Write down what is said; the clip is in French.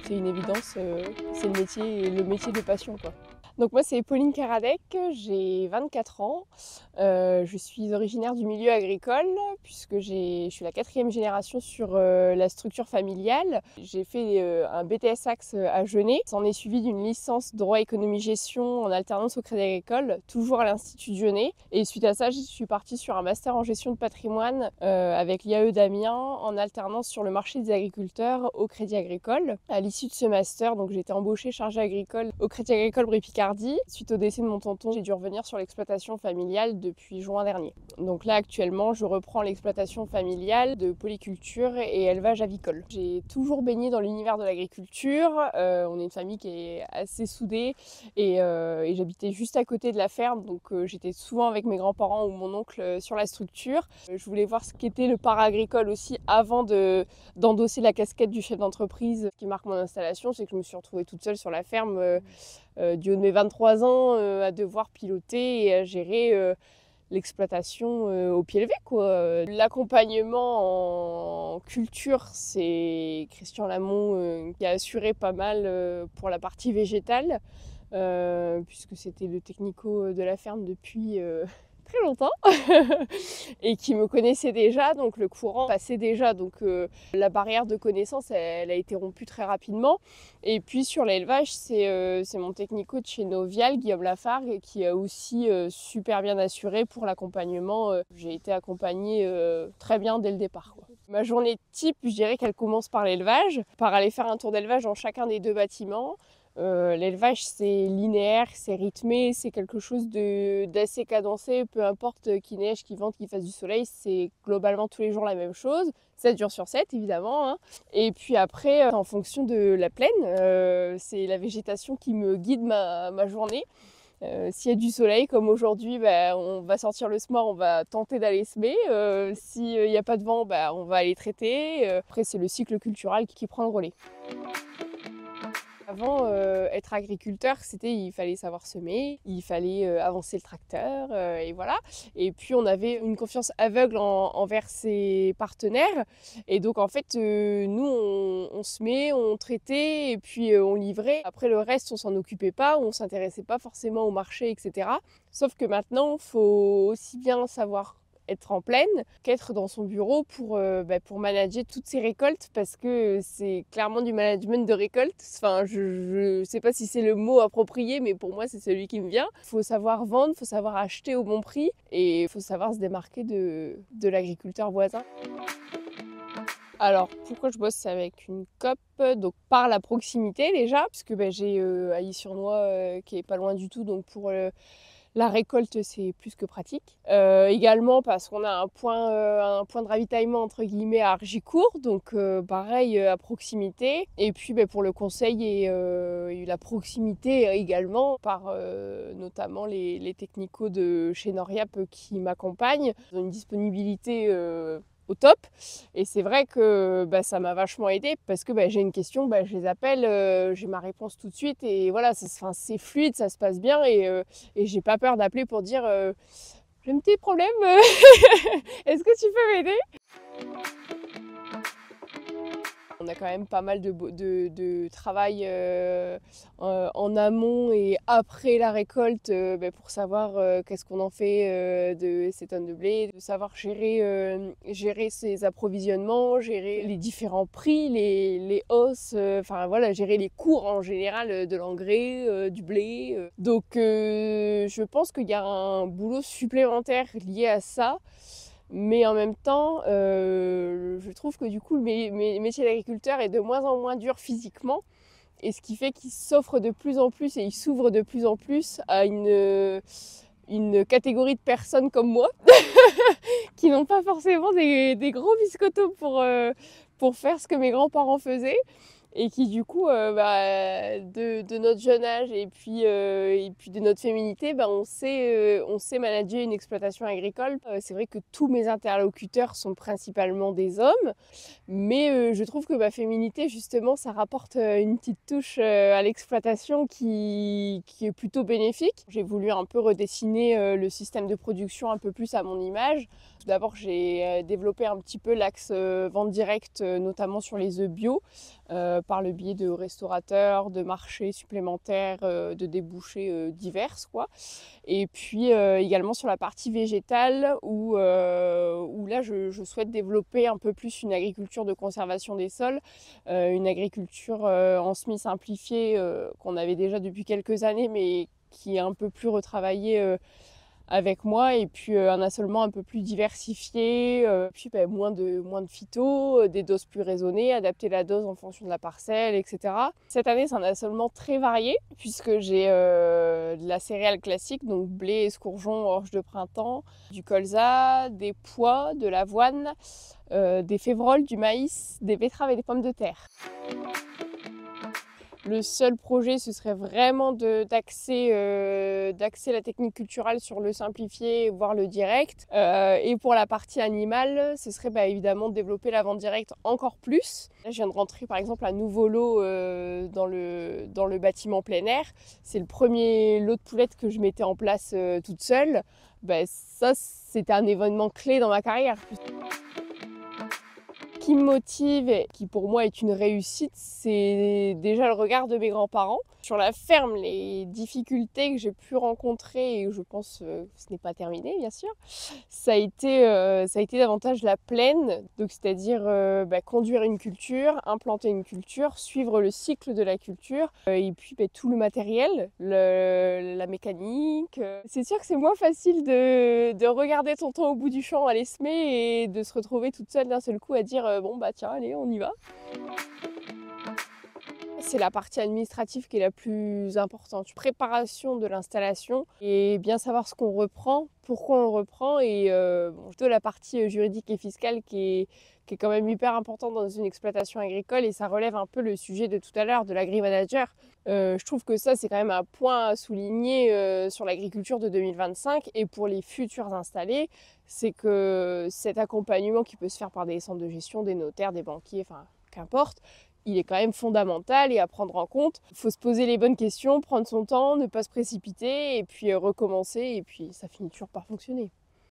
c'était une évidence, c'est le métier de passion, quoi. Donc moi c'est Pauline Karadec, j'ai 24 ans, je suis originaire du milieu agricole puisque je suis la 4e génération sur la structure familiale. J'ai fait un BTS Axe à Genève, s'en est suivi d'une licence droit économie gestion en alternance au Crédit Agricole, toujours à l'Institut de Genève. Et suite à ça, je suis partie sur un master en gestion de patrimoine avec l'IAE d'Amiens en alternance sur le marché des agriculteurs au Crédit Agricole. À l'issue de ce master, donc j'ai été embauchée chargée agricole au Crédit Agricole Brie-Picardie. Suite au décès de mon tonton, j'ai dû revenir sur l'exploitation familiale depuis juin dernier. Donc là, actuellement, je reprends l'exploitation familiale de polyculture et élevage avicole. J'ai toujours baigné dans l'univers de l'agriculture. On est une famille qui est assez soudée et j'habitais juste à côté de la ferme, donc j'étais souvent avec mes grands-parents ou mon oncle sur la structure. Je voulais voir ce qu'était le para-agricole aussi avant d'endosser la casquette du chef d'entreprise. Ce qui marque mon installation, c'est que je me suis retrouvée toute seule sur la ferme du haut de mes 23 ans à devoir piloter et à gérer l'exploitation au pied levé, quoi. L'accompagnement en culture, c'est Christian Lamont qui a assuré pas mal pour la partie végétale, puisque c'était le technico de la ferme depuis très longtemps et qui me connaissait déjà, donc le courant passait déjà, donc la barrière de connaissance elle a été rompue très rapidement. Et puis sur l'élevage, c'est mon technico de chez Novial, Guillaume Lafargue, qui a aussi super bien assuré pour l'accompagnement. J'ai été accompagnée très bien dès le départ, quoi. Ma journée type, je dirais qu'elle commence par l'élevage, par aller faire un tour d'élevage dans chacun des 2 bâtiments. L'élevage c'est linéaire, c'est rythmé, c'est quelque chose d'assez cadencé, peu importe qu'il neige, qu'il vente, qu'il fasse du soleil, c'est globalement tous les jours la même chose, 7 jours sur 7 évidemment, hein. Et puis après, en fonction de la plaine, c'est la végétation qui me guide ma journée. S'il y a du soleil comme aujourd'hui, on va sortir le smort, on va tenter d'aller semer. S'il n'y a pas de vent, on va aller traiter. Après c'est le cycle culturel qui prend le relais. Avant, être agriculteur, il fallait savoir semer, il fallait avancer le tracteur, et voilà. Et puis on avait une confiance aveugle envers ses partenaires. Et donc en fait, nous, on semait, on traitait et puis on livrait. Après le reste, on s'en occupait pas, on s'intéressait pas forcément au marché, etc. Sauf que maintenant, il faut aussi bien savoir être en plaine qu'être dans son bureau pour manager toutes ces récoltes, parce que c'est clairement du management de récolte. Enfin, je sais pas si c'est le mot approprié, mais pour moi c'est celui qui me vient. Il faut savoir vendre, il faut savoir acheter au bon prix et il faut savoir se démarquer de l'agriculteur voisin. Alors, pourquoi je bosse avec une coop? Donc par la proximité déjà, puisque j'ai Ailly-sur-Noye qui est pas loin du tout, donc pour la récolte, c'est plus que pratique. Également parce qu'on a un point de ravitaillement entre guillemets à Argicourt, donc pareil à proximité. Et puis pour le conseil et la proximité également par notamment les technicos de chez Noriap qui m'accompagnent. Ils ont une disponibilité au top. Et c'est vrai que ça m'a vachement aidée parce que j'ai une question, je les appelle, j'ai ma réponse tout de suite et voilà, c'est fluide, ça se passe bien et j'ai pas peur d'appeler pour dire j'ai un petit problème, est-ce que tu peux m'aider? On a quand même pas mal de travail en amont et après la récolte pour savoir qu'est-ce qu'on en fait de ces tonnes de blé, de savoir gérer ses approvisionnements, gérer les différents prix, les hausses, voilà, gérer les cours en général de l'engrais, du blé. Donc je pense qu'il y a un boulot supplémentaire lié à ça. Mais en même temps, je trouve que du coup, le métier d'agriculteur est de moins en moins dur physiquement. Et ce qui fait qu'il s'offre de plus en plus et il s'ouvre de plus en plus à une catégorie de personnes comme moi qui n'ont pas forcément des gros biscottos pour faire ce que mes grands-parents faisaient. Et qui du coup, de notre jeune âge et puis de notre féminité, on sait manager une exploitation agricole. C'est vrai que tous mes interlocuteurs sont principalement des hommes, mais je trouve que ma féminité, justement, ça rapporte une petite touche à l'exploitation qui est plutôt bénéfique. J'ai voulu un peu redessiner le système de production un peu plus à mon image. Tout d'abord, j'ai développé un petit peu l'axe vente directe, notamment sur les œufs bio. par le biais de restaurateurs, de marchés supplémentaires, de débouchés divers, quoi. Et puis également sur la partie végétale où là je souhaite développer un peu plus une agriculture de conservation des sols, une agriculture en semi-simplifiée qu'on avait déjà depuis quelques années mais qui est un peu plus retravaillée avec moi, et puis un assolement un peu plus diversifié, puis moins de phyto, des doses plus raisonnées, adapter la dose en fonction de la parcelle, etc. Cette année, c'est un assolement très varié puisque j'ai de la céréale classique, donc blé, escourgeon, orge de printemps, du colza, des pois, de l'avoine, des févroles, du maïs, des betteraves et des pommes de terre. Le seul projet, ce serait vraiment d'axer la technique culturelle sur le simplifié, voire le direct. Et pour la partie animale, ce serait évidemment de développer la vente directe encore plus. Là, je viens de rentrer par exemple un nouveau lot dans le bâtiment plein air. C'est le premier lot de poulettes que je mettais en place toute seule. Ça, c'était un événement clé dans ma carrière. Qui me motive et qui pour moi est une réussite, c'est déjà le regard de mes grands-parents. Sur la ferme, les difficultés que j'ai pu rencontrer, et je pense que ce n'est pas terminé bien sûr, ça a été davantage la plaine, donc c'est-à-dire conduire une culture, implanter une culture, suivre le cycle de la culture, et puis tout le matériel, la mécanique. C'est sûr que c'est moins facile de regarder tonton au bout du champ aller semer et de se retrouver toute seule d'un seul coup à dire bon tiens allez on y va. C'est la partie administrative qui est la plus importante. Préparation de l'installation et bien savoir ce qu'on reprend, pourquoi on le reprend, et plutôt la partie juridique et fiscale qui est quand même hyper importante dans une exploitation agricole, et ça relève un peu le sujet de tout à l'heure de l'agri-manager. Je trouve que ça c'est quand même un point à souligner sur l'agriculture de 2025 et pour les futurs installés, c'est que cet accompagnement qui peut se faire par des centres de gestion, des notaires, des banquiers, enfin qu'importe, il est quand même fondamental et à prendre en compte. Il faut se poser les bonnes questions, prendre son temps, ne pas se précipiter et puis recommencer, et puis ça finit toujours par fonctionner.